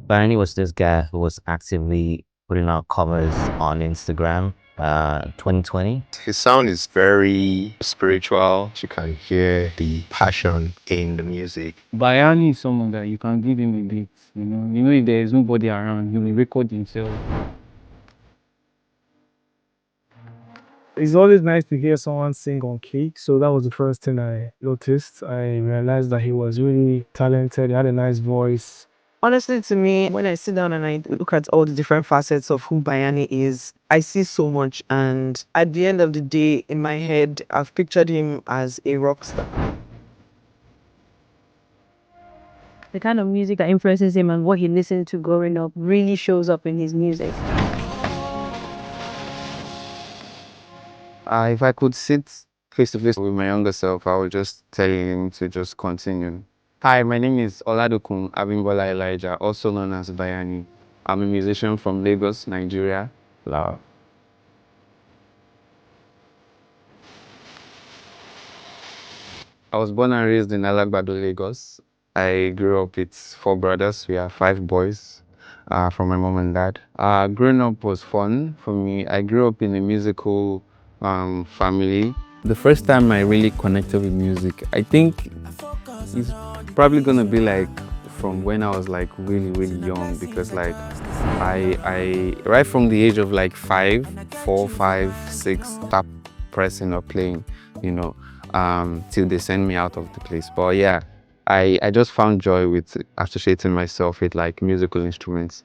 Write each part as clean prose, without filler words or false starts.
Bayanni was this guy who was actively putting out covers on Instagram 2020. His sound is very spiritual. You can hear the passion in the music. Bayanni is someone that you can give him a beat, if there is nobody around, he will record himself. It's always nice to hear someone sing on key. So that was the first thing I noticed. I realized that he was really talented. He had a nice voice. Honestly, to me, when I sit down and I look at all the different facets of who Bayanni is, I see so much. And at the end of the day, in my head, I've pictured him as a rock star. The kind of music that influences him and what he listened to growing up really shows up in his music. If I could sit face to face with my younger self, I would just tell him to just continue. Hi, my name is Oladokun Abimbola Elijah, also known as Bayanni. I'm a musician from Lagos, Nigeria. Wow. I was born and raised in Alagbado, Lagos. I grew up with 4 brothers. We are 5 boys from my mom and dad. Growing up was fun for me. I grew up in a musical family. The first time I really connected with music, I think it's probably gonna be like from when I was like really young, because like I right from the age of like 4, 5, 6, start pressing or playing, till they send me out of the place. But yeah, I just found joy with associating myself with like musical instruments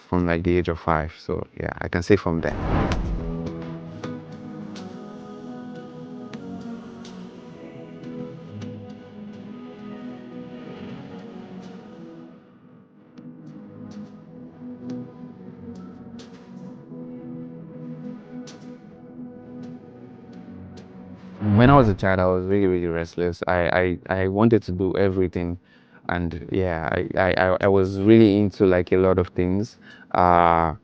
from like the age of 5. So yeah, I can say from there. When I was a child, I was really restless. I wanted to do everything, and yeah, I was really into like a lot of things. I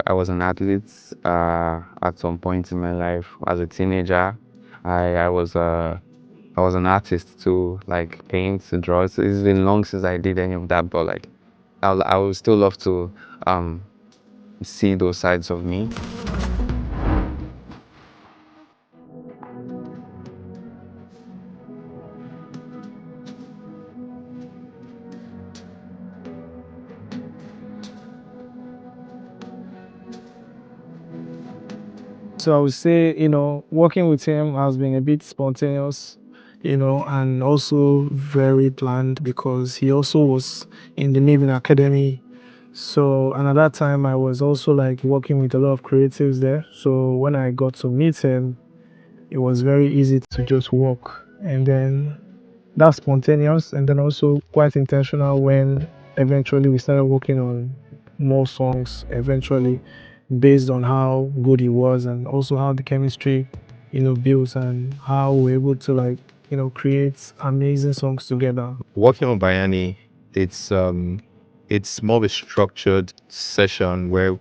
was an athlete at some point in my life as a teenager. I was an artist too, like paint, draw. It's been long since I did any of that, but like I would still love to see those sides of me. So I would say, working with him has been a bit spontaneous, and also very planned, because he also was in the Navy Academy. So, and at that time, I was also like working with a lot of creatives there. So when I got to meet him, it was very easy to just work. And then that's spontaneous, and then also quite intentional when eventually we started working on more songs eventually, based on how good he was and also how the chemistry built, and how we're able to like create amazing songs together. Working on Bayanni, it's more of a structured session where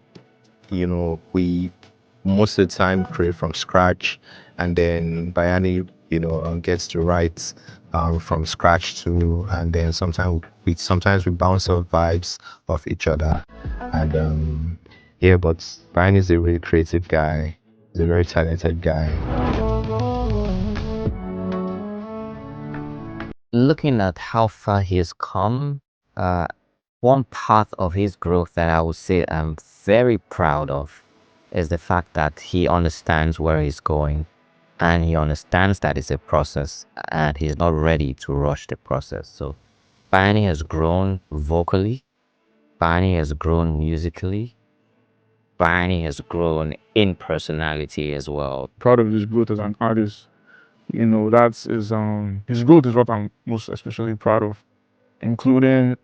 we most of the time create from scratch, and then Bayanni gets to write from scratch too, and then sometimes we bounce off vibes of each other, and yeah, but Bayanni is a really creative guy. He's a very talented guy. Looking at how far he has come, one path of his growth that I would say I'm very proud of is the fact that he understands where he's going, and he understands that it's a process and he's not ready to rush the process. So Bayanni has grown vocally, Bayanni has grown musically, Bayanni has grown in personality as well. Proud of his growth as an artist. That's his growth is what I'm most especially proud of, including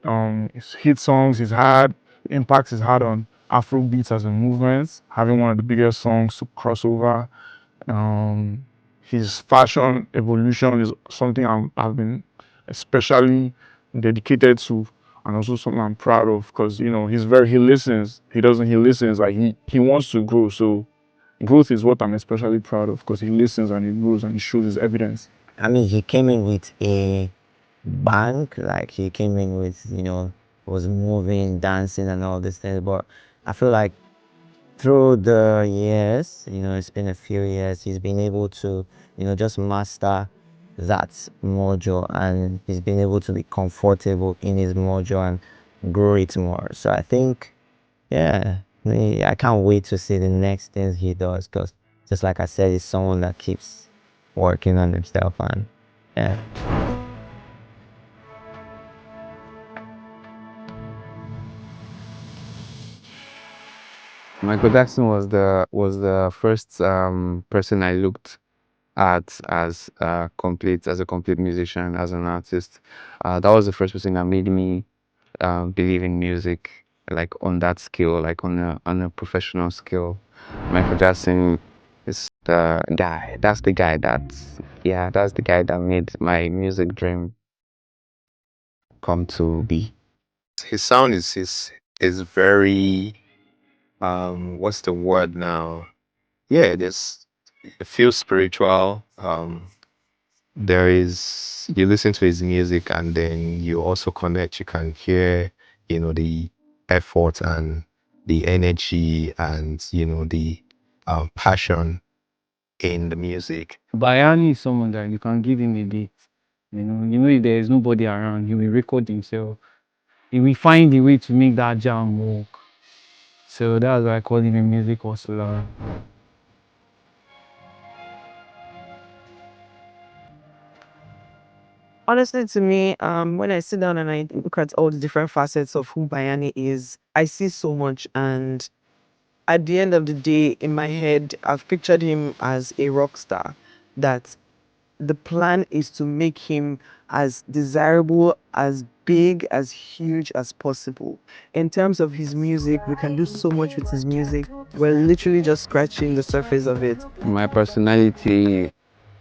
his hit songs he's had, the impact he's had on Afrobeats as a movement, having one of the biggest songs to cross over. His fashion evolution is something I've been especially dedicated to, and also something I'm proud of, because he listens. He listens, like he wants to grow. So growth is what I'm especially proud of because he listens and he knows and he shows his evidence. I mean, he came in with a bang, like he came in with, was moving, dancing, and all these things. But I feel like through the years, it's been a few years, he's been able to, just master that mojo, and he's been able to be comfortable in his mojo and grow it more. So I think, yeah, I can't wait to see the next things he does because, just like I said, he's someone that keeps working on himself, and yeah. Michael Jackson was the first person I looked at as a complete musician, as an artist. That was the first person that made me believe in music, like on that scale, like on a professional scale. Michael Jackson is the guy. That's the guy that's the guy that made my music dream come to be. His sound is very what's the word now? Yeah, it feels spiritual. There is you listen to his music and then you also connect. You can hear, the effort and the energy and the passion in the music. Bayanni is someone that you can give him a beat. If there is nobody around, he will record himself. He will find a way to make that jam work. So that's why I call him a music hustler. Honestly, to me, when I sit down and I look at all the different facets of who Bayanni is, I see so much. And at the end of the day, in my head, I've pictured him as a rock star. That the plan is to make him as desirable, as big, as huge as possible. In terms of his music, we can do so much with his music. We're literally just scratching the surface of it. My personality,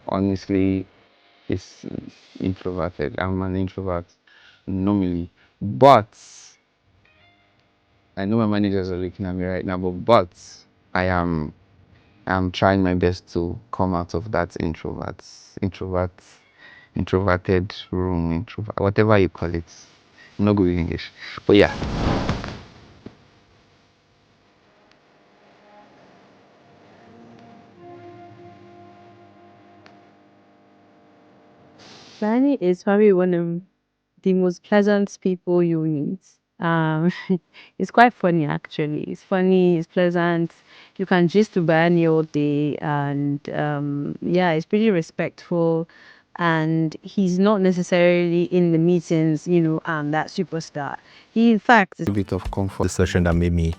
honestly, is introverted. I'm an introvert normally, but I know my managers are looking at me right now. But I am I'm trying my best to come out of that introverted room, whatever you call it. I'm not good with English, but yeah. Bayanni is probably one of the most pleasant people you meet. It's quite funny actually. It's funny, it's pleasant. You can gist to Bayanni all day, and yeah, it's pretty respectful. And he's not necessarily in the meetings, that superstar. He, in fact, is A bit of comfort. The session that made me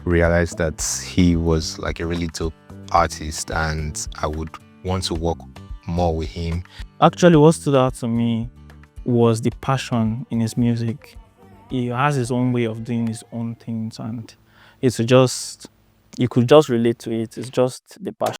realize that he was like a really dope artist and I would want to work more with him. Actually, what stood out to me was the passion in his music. He has his own way of doing his own things, and it's just, you could just relate to it. It's just the passion.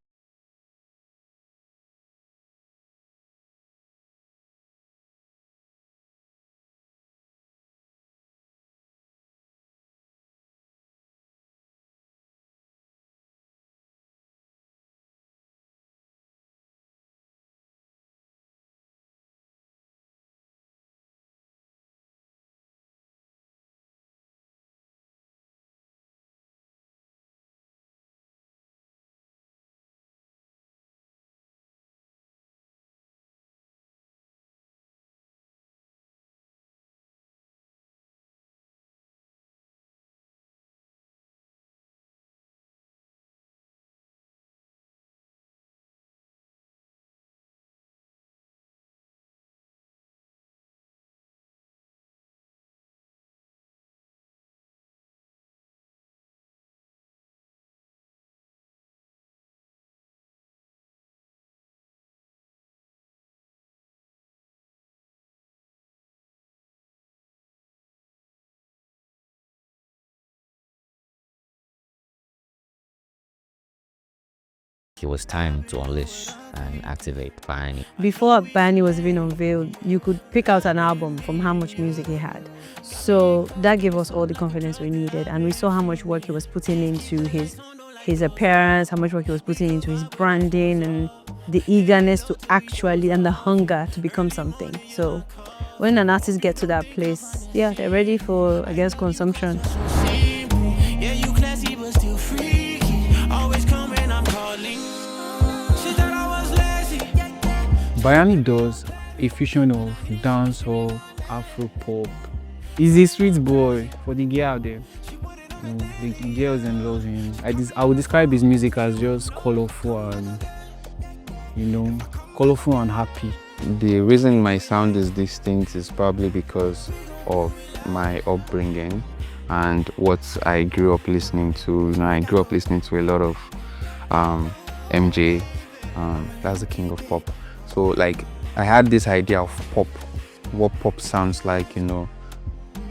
It was time to unleash and activate Bayanni. before Bayanni was even unveiled, you could pick out an album from how much music he had. So that gave us all the confidence we needed, and we saw how much work he was putting into his his appearance, how much work he was putting into his branding, and the eagerness to actually, and the hunger to become something. So when an artist gets to that place, yeah, they're ready for, I guess, consumption. Bayanni does a fusion of dancehall, Afro pop. He's a sweet boy for the girl out there. You know, the girls and love him. I would describe his music as just colorful and, you know, colorful and happy. The reason my sound is distinct is probably because of my upbringing and what I grew up listening to. You know, I grew up listening to a lot of MJ. That's the king of pop. So like I had this idea of pop, what pop sounds like, you know,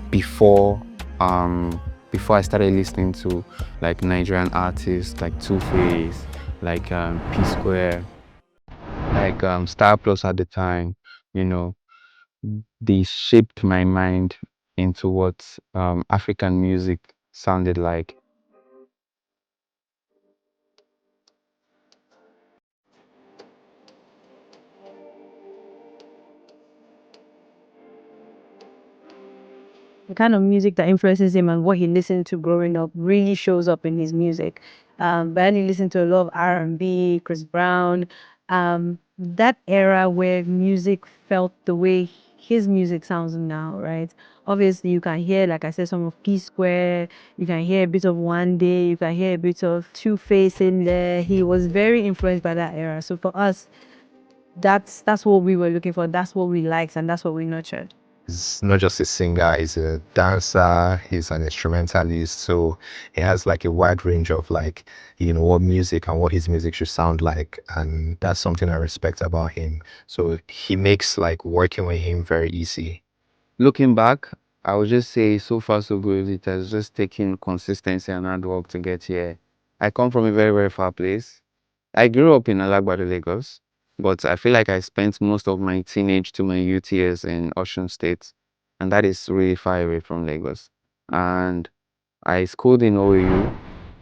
before I started listening to like Nigerian artists like Two-Face, like P Square, like Star Plus at the time. You know, they shaped my mind into what African music sounded like. The kind of music that influences him and what he listened to growing up really shows up in his music. Bayanni listened to a lot of R&B, Chris Brown, that era where music felt the way his music sounds now, right? Obviously, you can hear, like I said, some of P Square, you can hear a bit of One Day, you can hear a bit of Two-Face in there. He was very influenced by that era. So for us, that's what we were looking for, that's what we liked, and that's what we nurtured. He's not just a singer, he's a dancer, he's an instrumentalist. So he has like a wide range of like, you know, what music and what his music should sound like. And that's something I respect about him. So he makes like working with him very easy. Looking back, I would just say so far so good. It has just taken consistency and hard work to get here. I come from a very, very far place. I grew up in Alagbado, Lagos, but I feel like I spent most of my teenage to my youth years in Osun State, and that is really far away from Lagos. And I schooled in OAU.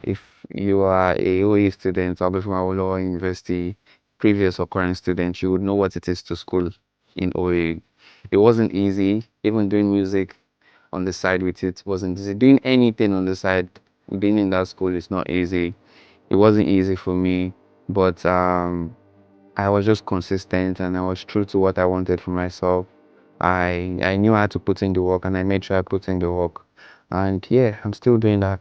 If you are a OAU student or from Awolowo University, previous or current student, you would know what it is to school in OAU. It wasn't easy, even doing music on the side with it wasn't easy. Doing anything on the side, being in that school is not easy. It wasn't easy for me, but I was just consistent and I was true to what I wanted for myself. I knew I had to put in the work and I made sure I put in the work. And yeah, I'm still doing that.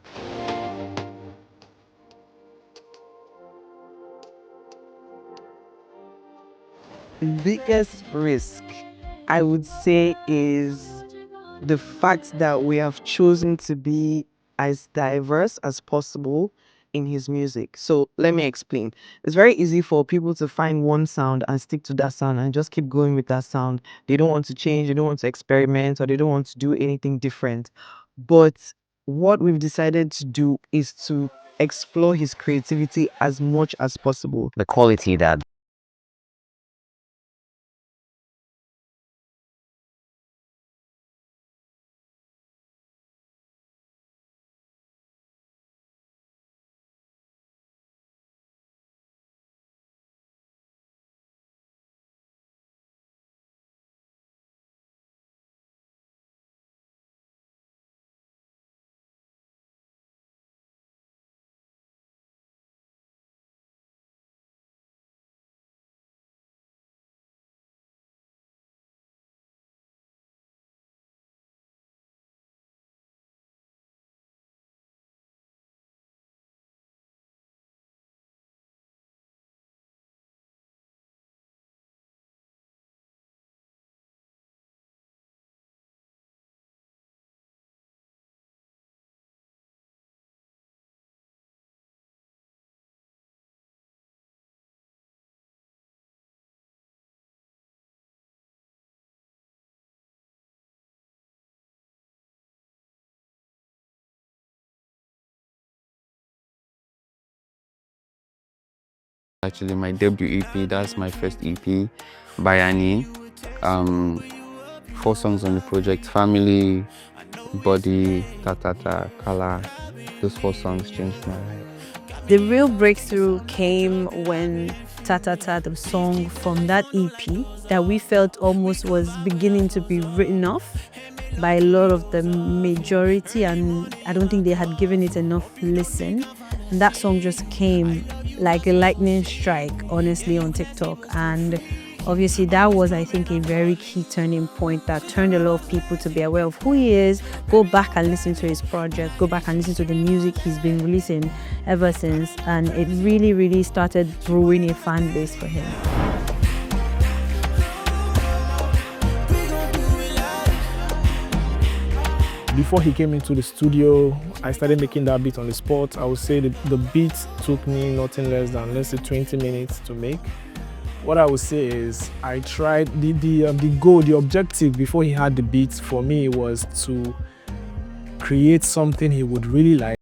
Biggest risk, I would say, is the fact that we have chosen to be as diverse as possible in his music. So let me explain. It's very easy for people to find one sound and stick to that sound and just keep going with that sound. They don't want to change, they don't want to experiment, or they don't want to do anything different. But what we've decided to do is to explore his creativity as much as possible. The quality that Actually, my debut EP, that's my first EP, Bayanni. 4 songs on the project: Family, Body, Ta Ta Ta, Kala. Those 4 songs changed my life. The real breakthrough came when Ta Ta Ta, the song from that EP that we felt almost was beginning to be written off by a lot of the majority, and I don't think they had given it enough listen. And that song just came like a lightning strike, honestly, on TikTok. And obviously that was, I think, a very key turning point that turned a lot of people to be aware of who he is, go back and listen to his project, go back and listen to the music he's been releasing ever since. And it really, really started growing a fan base for him. Before he came into the studio, I started making that beat on the spot. I would say the beat took me nothing less than, let's say, 20 minutes to make. What I would say is I tried, the goal, the objective before he had the beat for me was to create something he would really like.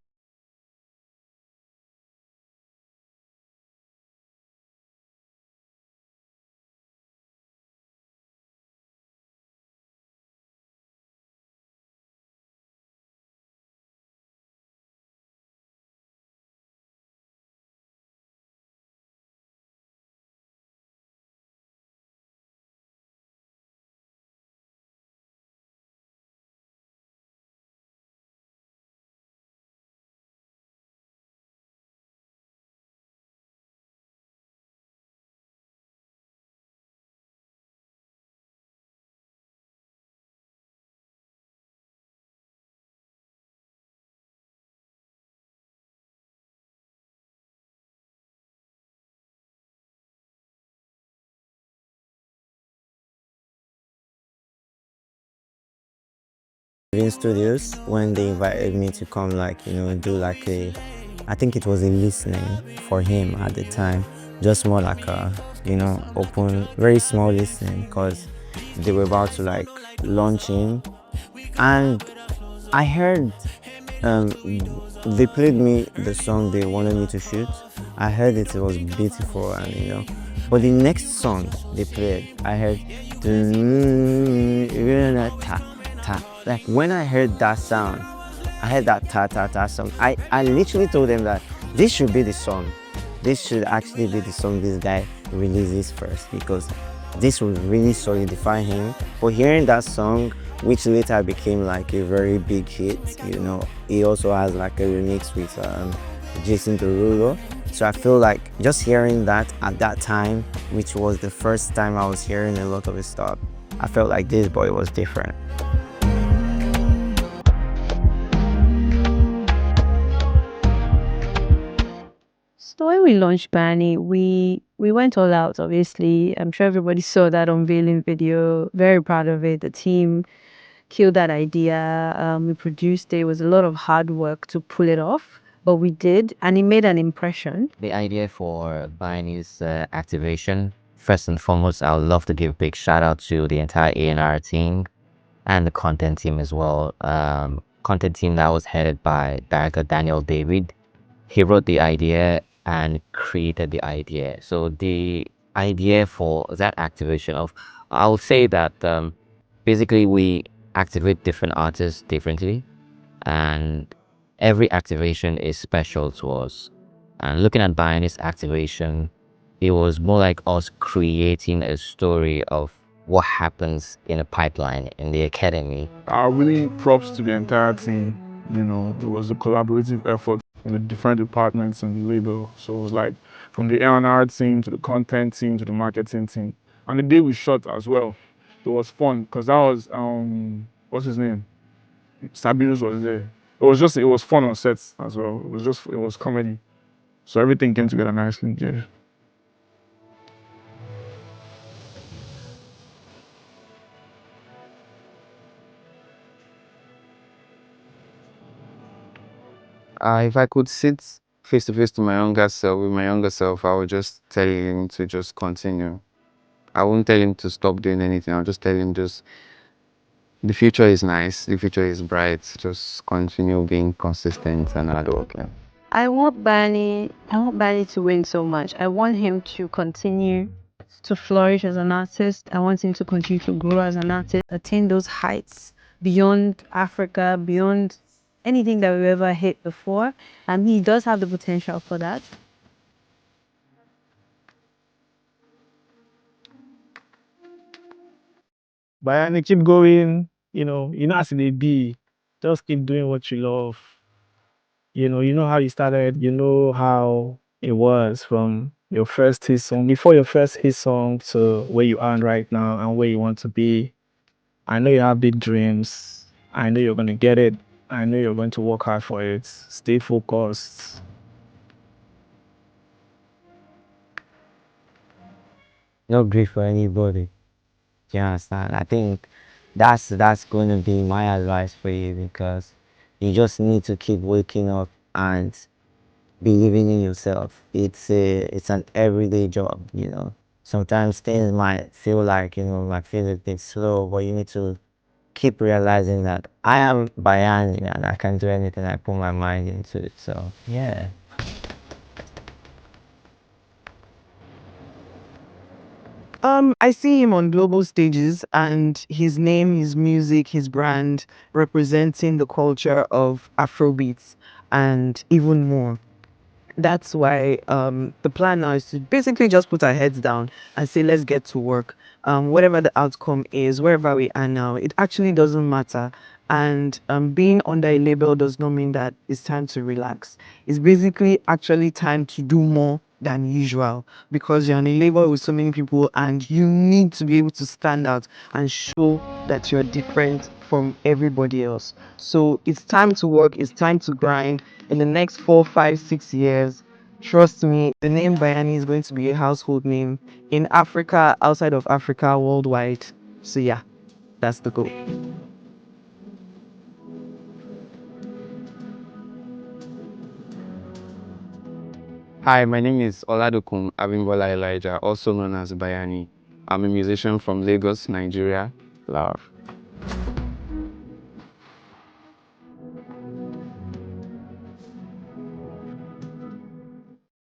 In studios when they invited me to come, like, do like I think it was a listening for him at the time, just more like a open, very small listening, because they were about to like launch him. And I heard they played me the song they wanted me to shoot. I heard it was beautiful, and but the next song they played, I heard like when I heard that sound, I heard that ta ta ta song. I literally told them that this should be the song. This should actually be the song this guy releases first, because this will really solidify him. But hearing that song, which later became like a very big hit, he also has like a remix with Jason Derulo. So I feel like just hearing that at that time, which was the first time I was hearing a lot of his stuff, I felt like this boy was different. So when we launched Bayanni, we went all out, obviously. I'm sure everybody saw that unveiling video. Very proud of it. The team killed that idea. We produced it. It was a lot of hard work to pull it off, but we did, and it made an impression. The idea for Bayanni's activation, first and foremost, I would love to give a big shout out to the entire A&R team and the content team as well. Content team that was headed by director Daniel David. He wrote the idea and created the idea. So the idea for that activation of, I would say that basically we activate different artists differently, and every activation is special to us. And looking at Bayanni's activation, it was more like us creating a story of what happens in a pipeline in the academy. Really props to the entire team. It was a collaborative effort from the different departments and the label. So it was like from the A&R team to the content team to the marketing team. And the day we shot as well, it was fun because that was what's his name? Sabinus was there. It was fun on sets as well. It was comedy. So everything came together nicely. Yeah. If I could sit face to face to my younger self, with my younger self, I would just tell him to just continue. I won't tell him to stop doing anything. I'll just tell him the future is nice, the future is bright. Just continue being consistent and hardworking. I want Bayanni to win so much. I want him to continue to flourish as an artist. I want him to continue to grow as an artist, attain those heights beyond Africa, beyond anything that we've ever hit before, and he does have the potential for that. Bayanni, keep going. You know as it be. Just keep doing what you love. You know how you started. You know how it was from your first hit song, before your first hit song to where you are right now and where you want to be. I know you have big dreams. I know you're gonna get it. I know you're going to work hard for it. Stay focused. No grief for anybody. Do you understand? I think that's going to be my advice for you, because you just need to keep waking up and believing in yourself. It's an everyday job, you know. Sometimes things might feel like, like feel a bit slow, but you need to keep realizing that I am Bayanni and I can do anything I put my mind into it. So yeah. I see him on global stages, and his name, his music, his brand representing the culture of Afrobeats and even more. That's why the plan now is to basically just put our heads down and say, let's get to work. Whatever the outcome is, wherever we are now, it actually doesn't matter. And being under a label does not mean that it's time to relax. It's basically actually time to do more than usual, because you're on a label with so many people and you need to be able to stand out and show that you're different from everybody else. So it's time to work, it's time to grind. In the next 4, 5, 6 years, trust me, the name Bayanni is going to be a household name in Africa, outside of Africa, worldwide. So yeah, that's the goal. Hi, my name is Oladokun Abimbola Elijah, also known as Bayanni. I'm a musician from Lagos, Nigeria. Love.